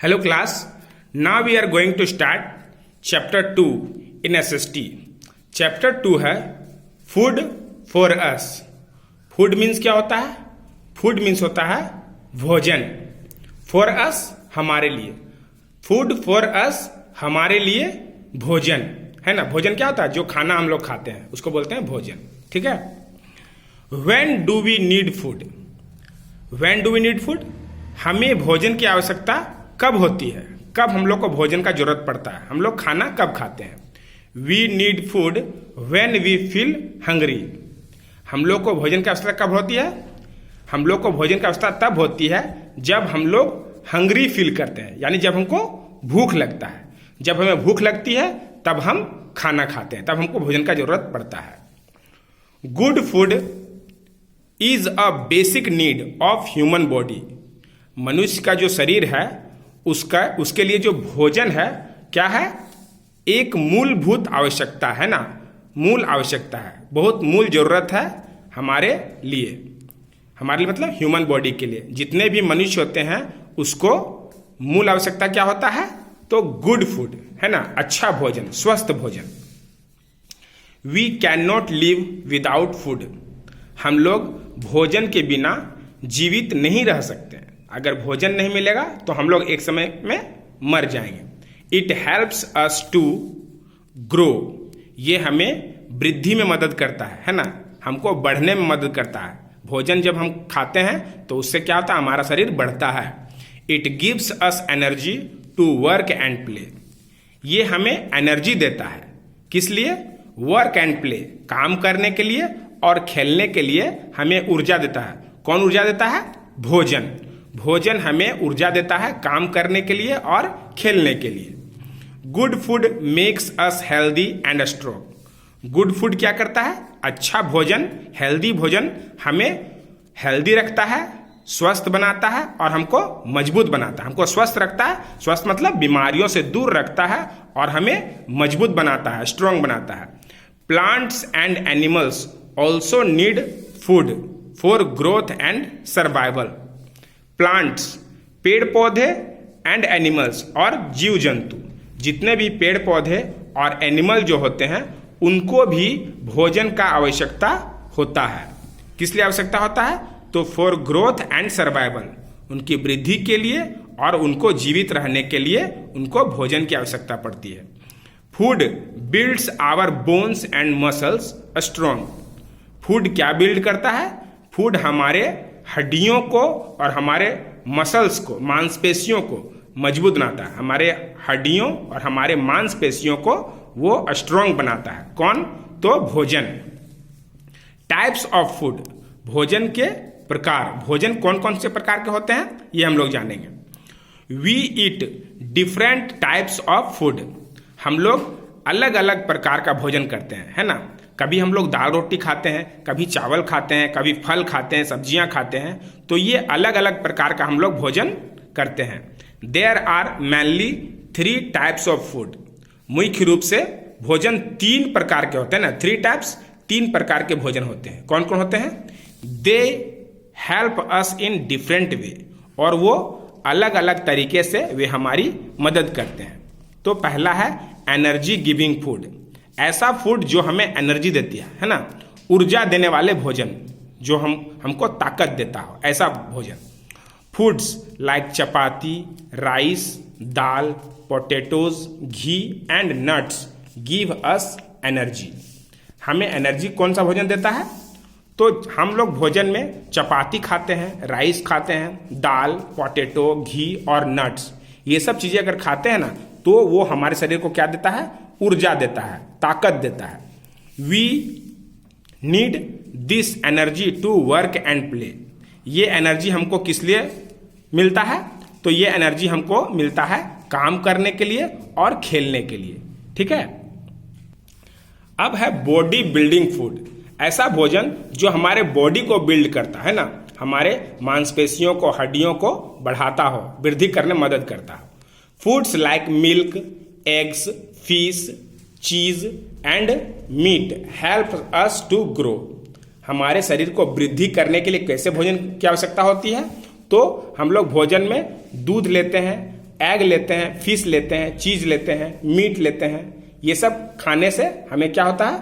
Hello class, now we are going to start chapter 2 in SST. Chapter 2 है food for us. Food means क्या होता है? Food means होता है भोजन. For us हमारे लिए. Food for us हमारे लिए भोजन है ना. भोजन क्या होता है? जो खाना हम लोग खाते हैं उसको बोलते हैं भोजन. ठीक है. When do we need food? When do we need food? हमें भोजन की आवश्यकता कब होती है? कब हम लोग को भोजन का जरूरत पड़ता है? हम लोग खाना कब खाते हैं? We need food when we feel hungry. हम लोग को भोजन की आवश्यकता कब होती है? हम लोग को भोजन की आवश्यकता तब होती है जब हम लोग हंग्री फील करते हैं, यानी जब हमको भूख लगता है. जब हमें भूख लगती है तब हम खाना खाते हैं, तब हमको भोजन का जरूरत पड़ता है. Good food is a basic need of human body. मनुष्य का जो शरीर है उसके लिए जो भोजन है क्या है? एक मूलभूत आवश्यकता है ना. मूल आवश्यकता है, बहुत मूल जरूरत है हमारे लिए. हमारे लिए मतलब ह्यूमन बॉडी के लिए. जितने भी मनुष्य होते हैं उसको मूल आवश्यकता क्या होता है? तो गुड फूड है ना, अच्छा भोजन, स्वस्थ भोजन. We can not live without food. हम लोग भोजन के बिना जीवित नहीं रह सकते. अगर भोजन नहीं मिलेगा तो हम लोग एक समय में मर जाएंगे. It helps us to grow. ये हमें वृद्धि में मदद करता है ना, हमको बढ़ने में मदद करता है. भोजन जब हम खाते हैं तो उससे क्या होता है? हमारा शरीर बढ़ता है. It gives us energy to work and play. ये हमें एनर्जी देता है. किस लिए? वर्क एंड प्ले, काम करने के लिए और खेलने के लिए हमें ऊर्जा देता है. कौन ऊर्जा देता है? भोजन. भोजन हमें ऊर्जा देता है काम करने के लिए और खेलने के लिए. Good food makes us healthy and strong. Good food क्या करता है? अच्छा भोजन, हेल्दी भोजन हमें हेल्दी रखता है, स्वस्थ बनाता है और हमको मजबूत बनाता है. हमको स्वस्थ रखता है. स्वस्थ मतलब बीमारियों से दूर रखता है और हमें मजबूत बनाता है, स्ट्रांग बनाता है. Plants and animals also need food for growth and survival. Plants पेड़ पौधे एंड एनिमल्स और जीव जंतु, जितने भी पेड़ पौधे और एनिमल जो होते हैं उनको भी भोजन का आवश्यकता होता है. किस लिए आवश्यकता होता है? तो फॉर ग्रोथ एंड सर्वाइवल, उनकी वृद्धि के लिए और उनको जीवित रहने के लिए उनको भोजन की आवश्यकता पड़ती है. Food builds our bones and muscles strong. Food क्या बिल्ड करता है? फूड हमारे हड्डियों को और हमारे मसल्स को, मांसपेशियों को मजबूत बनाता है. हमारे हड्डियों और हमारे मांसपेशियों को वो स्ट्रॉन्ग बनाता है. कौन? तो भोजन. टाइप्स ऑफ फूड, भोजन के प्रकार. भोजन कौन कौन से प्रकार के होते हैं ये हम लोग जानेंगे. We eat different types of food. हम लोग अलग अलग प्रकार का भोजन करते हैं, है ना. कभी हम लोग दाल रोटी खाते हैं, कभी चावल खाते हैं, कभी फल खाते हैं, सब्जियां खाते हैं. तो ये अलग अलग प्रकार का हम लोग भोजन करते हैं. There are mainly 3 types of food. मुख्य रूप से भोजन 3 प्रकार के होते हैं ना. 3 टाइप्स, 3 प्रकार के भोजन होते हैं. कौन कौन होते हैं? They help us in different way. और वो अलग अलग तरीके से वे हमारी मदद करते हैं. तो पहला है एनर्जी गिविंग फूड. ऐसा फूड जो हमें एनर्जी देती है ना, ऊर्जा देने वाले भोजन, जो हमको ताकत देता हो, ऐसा भोजन. Foods like chapati, rice, dal, potatoes, ghee and nuts give us energy. हमें एनर्जी कौन सा भोजन देता है? तो हम लोग भोजन में चपाती खाते हैं, राइस खाते हैं, दाल, पोटैटो, घी और नट्स, ये सब चीज़ें अगर खाते हैं ना तो वो हमारे शरीर को क्या देता है? ऊर्जा देता है, ताकत देता है. We need this energy to work and play. ये एनर्जी हमको किस लिए मिलता है? तो ये एनर्जी हमको मिलता है काम करने के लिए और खेलने के लिए. ठीक है. अब है बॉडी बिल्डिंग फूड. ऐसा भोजन जो हमारे बॉडी को बिल्ड करता है ना, हमारे मांसपेशियों को, हड्डियों को बढ़ाता हो, वृद्धि करने में मदद करता हो. Foods like milk, eggs, fish, cheese and meat help us to grow. हमारे शरीर को वृद्धि करने के लिए कैसे भोजन की आवश्यकता होती है? तो हम लोग भोजन में दूध लेते हैं, एग लेते हैं, फिश लेते हैं, चीज लेते हैं, मीट लेते हैं, ये सब खाने से हमें क्या होता है,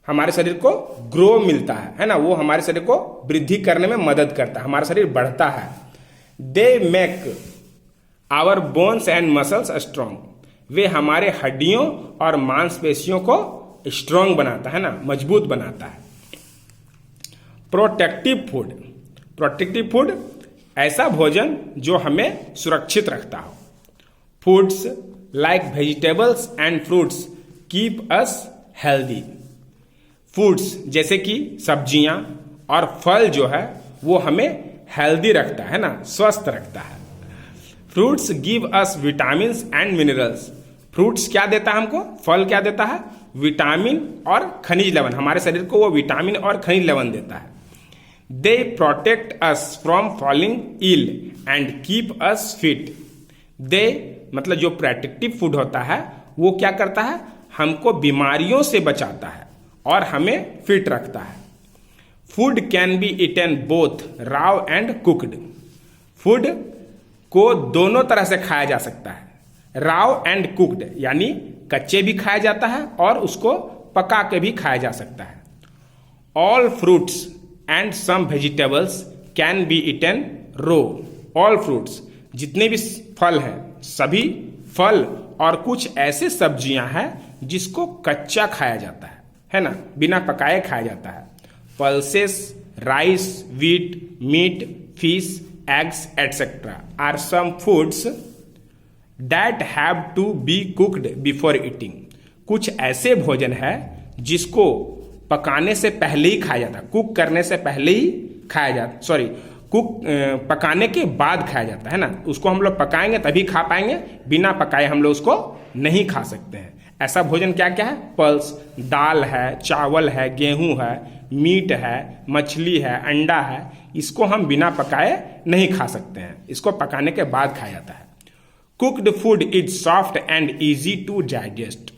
हमारे शरीर को ग्रो मिलता है ना, वो हमारे शरीर को वृद्धि करने में मदद करता है, हमारा शरीर बढ़ता है। They make our bones and muscles strong, वे हमारे हड्डियों और मांसपेशियों को स्ट्रांग बनाता है ना, मजबूत बनाता है। प्रोटेक्टिव फूड, प्रोटेक्टिव फूड ऐसा भोजन जो हमें सुरक्षित रखता हो। Foods like vegetables and fruits keep us healthy, foods जैसे कि सब्जियां और फल जो है वो हमें हेल्दी रखता है ना, स्वस्थ रखता है। Fruits give us vitamin and minerals, fruits क्या देता है हमको, फल क्या देता है, विटामिन और खनिज लवण, हमारे शरीर को वो विटामिन और खनिज लवण देता है। They protect us from falling ill and keep us fit, they मतलब जो प्रोटेक्टिव फूड होता है वो क्या करता है, हमको बीमारियों से बचाता है और हमें फिट रखता है। Food can be eaten both raw and cooked, food को दोनों तरह से खाया जा सकता है, राव एंड कुकड यानी कच्चे भी खाया जाता है और उसको पका के भी खाया जा सकता है। All fruits and some vegetables can be eaten raw, all fruits जितने भी फल हैं, सभी फल और कुछ ऐसे सब्जियां हैं जिसको कच्चा खाया जाता है ना, बिना पकाए खाया जाता है। Pulses, rice, wheat, meat, fish, eggs etcetera are some foods that have to be cooked before eating, कुछ ऐसे भोजन है जिसको पकाने से पहले ही खाया जाता है, कुक करने से पहले ही खाया जाता, सॉरी पकाने के बाद खाया जाता है ना, उसको हम लोग पकाएंगे तभी खा पाएंगे, बिना पकाए हम लोग उसको नहीं खा सकते हैं। ऐसा भोजन क्या क्या है, पल्स, दाल है, चावल है, गेहूं है, मीट है, मछली है, अंडा है, इसको हम बिना पकाए नहीं खा सकते हैं, इसको पकाने के बाद खाया जाता है। Cooked food is soft and easy to digest,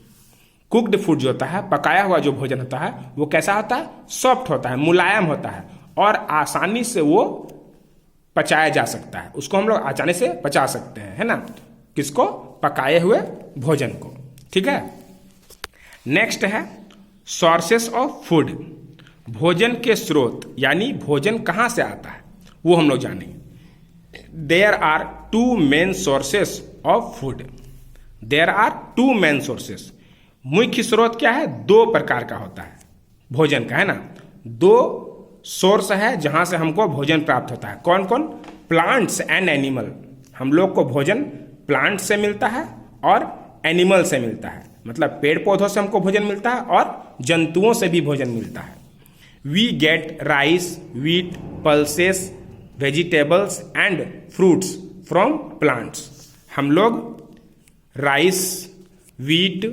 cooked food जो होता है, पकाया हुआ जो भोजन होता है वो कैसा होता है, सॉफ्ट होता है, मुलायम होता है और आसानी से वो पचाया जा सकता है, उसको हम लोग आसानी से पचा सकते हैं, है ना, किसको, पकाए हुए भोजन को। ठीक है, नेक्स्ट है सोर्सेस ऑफ फूड, भोजन के स्रोत यानी भोजन कहां से आता है वो हम लोग जानेंगे। There are two main sources of food, there are two main sources, मुख्य स्रोत क्या है, दो प्रकार का होता है भोजन का, है ना, दो सोर्स है जहां से हमको भोजन प्राप्त होता है। कौन कौन, प्लांट्स एंड एनिमल, हम लोग को भोजन प्लांट से मिलता है और एनिमल से मिलता है, मतलब पेड़ पौधों से हमको भोजन मिलता है और जंतुओं से भी भोजन मिलता है। We get rice, wheat, pulses, vegetables and fruits from plants, हम लोग राइस, व्हीट,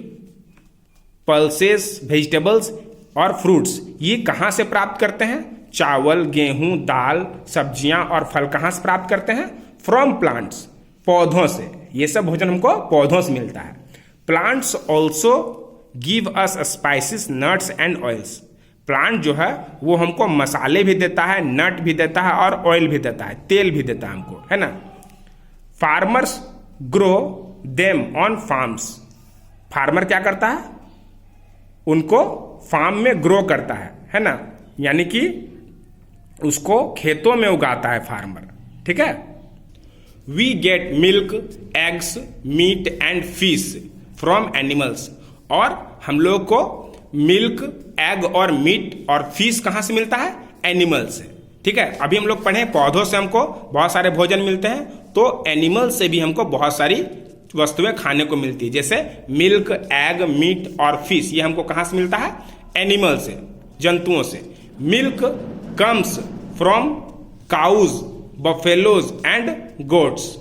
पल्सेस, वेजिटेबल्स और फ्रूट्स ये कहाँ से प्राप्त करते हैं, चावल, गेहूं, दाल, सब्जियां और फल कहाँ से प्राप्त करते हैं, फ्रॉम प्लांट्स, पौधों से, ये सब भोजन हमको पौधों से मिलता है। Plants also give us spices, nuts and oils, plant जो है वो हमको मसाले भी देता है, नट भी देता है और ऑयल भी देता है, तेल भी देता है हमको, है ना। Farmers grow them on farms, farmer क्या करता है, उनको फार्म में ग्रो करता है ना, यानी कि उसको खेतों में उगाता है फार्मर। ठीक है, we get milk, eggs, meat and fish from animals, और हम लोग को मिल्क, एग और मीट और फिश कहां से मिलता है, एनिमल से। ठीक है, अभी हम लोग पढ़े पौधों से हमको बहुत सारे भोजन मिलते हैं, तो एनिमल से भी हमको बहुत सारी वस्तुएं खाने को मिलती है, जैसे मिल्क, एग, मीट और फिश, ये हमको कहां से मिलता है, एनिमल से, जंतुओं से। Milk comes from cows, buffaloes and goats,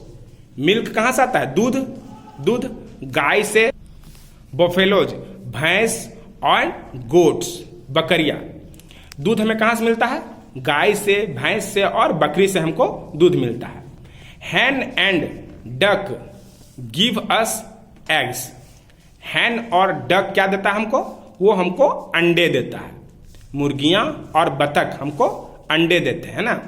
milk कहां से आता है, दूध, दूध गाय से, बफेलोज भैंस और गोट्स बकरियां, दूध हमें कहां से मिलता है, गाय से, भैंस से और बकरी से हमको दूध मिलता है। Hen and duck give us eggs, hen और डक क्या देता है हमको, वो हमको अंडे देता है, मुर्गियां और बतख हमको अंडे देते हैं ना।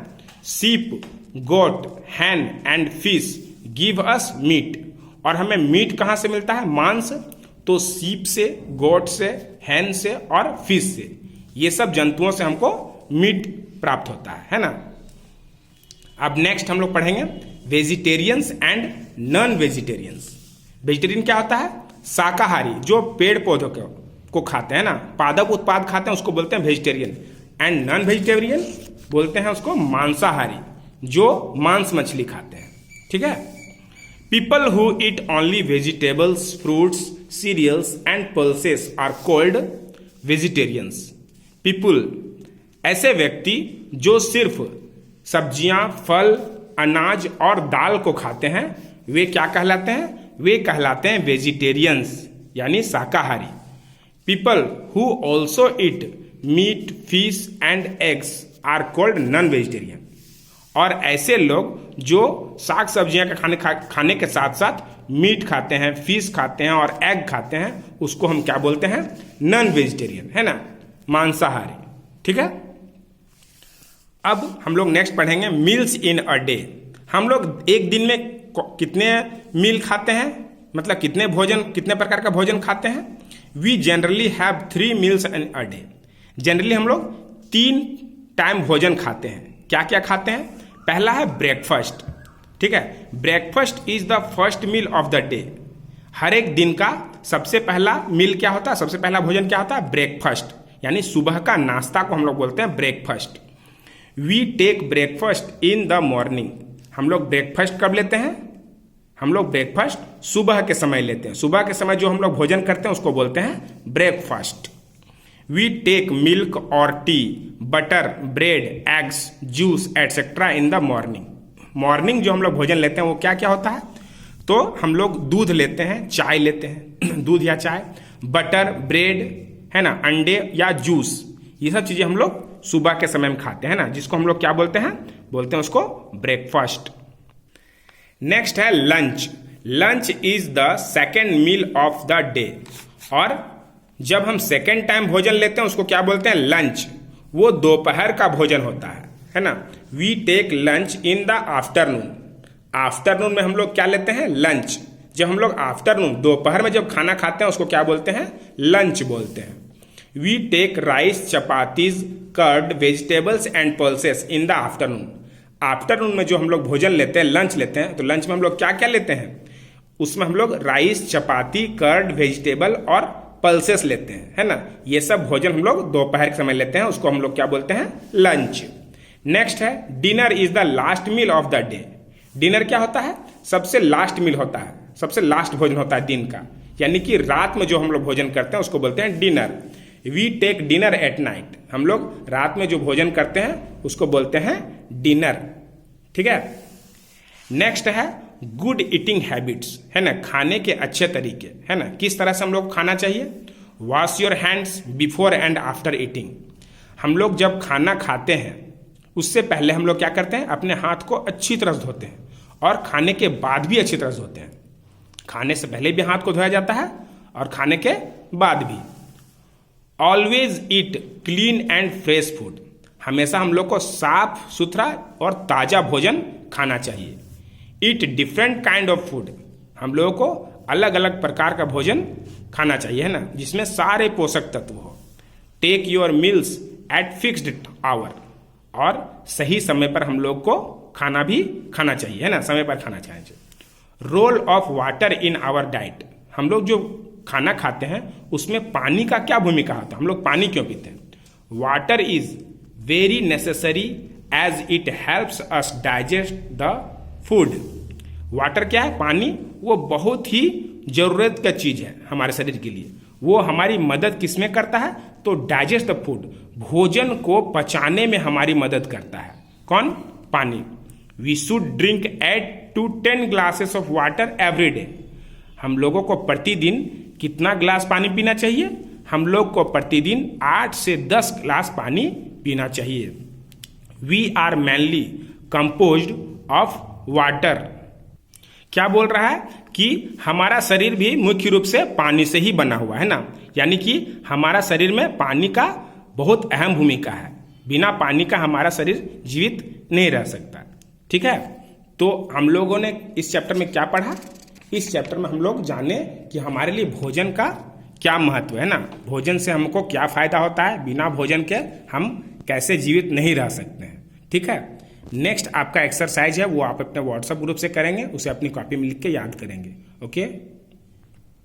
Sheep, goat, hen and fish give us meat, और हमें मीट कहाँ से मिलता है? मांस। तो सीप से, गोट से, हैन से और फिश से, ये सब जंतुओं से हमको मीट प्राप्त होता है ना। अब नेक्स्ट हम लोग पढ़ेंगे vegetarians and non vegetarians. Vegetarian क्या होता है? शाकाहारी, जो पेड़ पौधों को खाते हैं ना, पादप उत्पाद खाते हैं, उसको बोलते हैं वेजिटेरियन। एंड नॉन वेजिटेरियन बोलते हैं उसको मांसाहारी, जो मांस मछली खाते हैं। ठीक है। People who eat only vegetables, fruits, cereals and pulses are called vegetarians. People, ऐसे व्यक्ति जो सिर्फ सब्जियां, फल, अनाज और दाल को खाते हैं, वे क्या कहलाते हैं? वे कहलाते हैं वेजिटेरियंस, यानी शाकाहारी। People who also eat meat, fish and eggs are called non vegetarian. और ऐसे लोग जो साग सब्जियां का खाने के साथ साथ मीट खाते हैं, फिश खाते हैं और एग खाते हैं, उसको हम क्या बोलते हैं? नॉन वेजिटेरियन, है ना, मांसाहारी। ठीक है। अब हम लोग नेक्स्ट पढ़ेंगे मील्स इन अ डे। हम लोग एक दिन में कितने मील खाते हैं, मतलब कितने प्रकार का भोजन खाते हैं? We generally have 3 meals in a day. Generally हम लोग 3 टाइम भोजन खाते हैं। क्या क्या खाते हैं? पहला है ब्रेकफास्ट। ठीक है। Breakfast is the first meal of the day. हर एक दिन का सबसे पहला मील क्या होता है? सबसे पहला भोजन क्या होता है? ब्रेकफास्ट, यानी सुबह का नाश्ता को हम लोग बोलते हैं breakfast. We take breakfast in the morning. हम लोग ब्रेकफास्ट कब लेते हैं? हम लोग ब्रेकफास्ट सुबह के समय लेते हैं। सुबह के समय जो हम लोग भोजन करते हैं उसको बोलते हैं ब्रेकफास्ट। वी टेक मिल्क और T, butter, bread, eggs, juice etcetera in the morning. Morning जो हम लोग भोजन लेते हैं वो क्या क्या होता है? तो हम लोग दूध लेते हैं, चाय लेते हैं दूध या चाय, बटर, ब्रेड, है ना, अंडे या जूस, ये सब चीजें हम लोग सुबह के समय में खाते हैं ना, जिसको हम लोग क्या बोलते हैं? बोलते हैं उसको ब्रेकफास्ट। नेक्स्ट है lunch. Lunch is the second meal of the day. और जब हम सेकेंड टाइम भोजन लेते हैं उसको क्या बोलते हैं? लंच। वो दोपहर का भोजन होता है ना। We take lunch in the afternoon. Afternoon में हम लोग क्या लेते हैं? लंच। जब हम लोग आफ्टरनून, दोपहर में जब खाना खाते हैं उसको क्या बोलते हैं? लंच बोलते हैं। We take rice, chapatis, curd, vegetables and pulses in the afternoon. Afternoon में जो हम लोग भोजन लेते हैं, लंच लेते हैं, तो लंच में हम लोग क्या क्या लेते हैं? उसमें हम लोग राइस, चपाती, कर्ड, वेजिटेबल और पल्सेस लेते हैं, है ना। ये सब भोजन हम लोग दोपहर के समय लेते हैं, उसको हम लोग क्या बोलते हैं? लंच। नेक्स्ट है dinner is the last meal of the day. Dinner क्या होता है? सबसे लास्ट मील होता है, सबसे लास्ट भोजन होता है दिन का, यानी कि रात में जो हम लोग भोजन करते हैं उसको बोलते हैं dinner. We take dinner at night. हम लोग रात में जो भोजन करते हैं उसको बोलते हैं डिनर। ठीक है। नेक्स्ट है गुड ईटिंग हैबिट्स, है ना, खाने के अच्छे तरीके, है ना, किस तरह से हम लोग खाना चाहिए? Wash your hands before and after eating. हम लोग जब खाना खाते हैं उससे पहले हम लोग क्या करते हैं? अपने हाथ को अच्छी तरह से धोते हैं, और खाने के बाद भी अच्छी तरह से धोते हैं। खाने से पहले भी हाथ को धोया जाता है और खाने के बाद भी। Always eat clean and fresh food. हमेशा हम लोग को साफ सुथरा और ताज़ा भोजन खाना चाहिए। Eat different kind of food. हम लोगों को अलग अलग प्रकार का भोजन खाना चाहिए, है ना, जिसमें सारे पोषक तत्व हो। Take your meals at fixed hour. और सही समय पर हम लोग को खाना भी खाना चाहिए, है ना, समय पर खाना चाहिए। Role of water in our diet. हम लोग जो खाना खाते हैं उसमें पानी का क्या भूमिका होता है? हम लोग पानी क्यों पीते हैं? Water is very necessary as it helps us digest the food. Water क्या है? पानी वो बहुत ही जरूरत का चीज है हमारे शरीर के लिए। वो हमारी मदद किसमें करता है? तो डाइजेस्ट द फूड, भोजन को पचाने में हमारी मदद करता है। कौन? पानी। We should drink 8 to 10 glasses of water every day. हम लोगों को प्रतिदिन कितना ग्लास पानी पीना चाहिए? हम लोग को प्रतिदिन 8 से 10 ग्लास पानी पीना चाहिए। We are mainly composed of water. क्या बोल रहा है? कि हमारा शरीर भी मुख्य रूप से पानी से ही बना हुआ है ना, यानी कि हमारा शरीर में पानी का बहुत अहम भूमिका है। बिना पानी का हमारा शरीर जीवित नहीं रह सकता। ठीक है। तो हम लोगों ने इस चैप्टर में क्या पढ़ा? इस चैप्टर में हम लोग जाने कि हमारे लिए भोजन का क्या महत्व है ना, भोजन से हमको क्या फायदा होता है, बिना भोजन के हम कैसे जीवित नहीं रह सकते हैं। ठीक है, नेक्स्ट आपका एक्सरसाइज है वो आप अपने व्हाट्सएप ग्रुप से करेंगे, उसे अपनी कॉपी में लिख के याद करेंगे। ओके।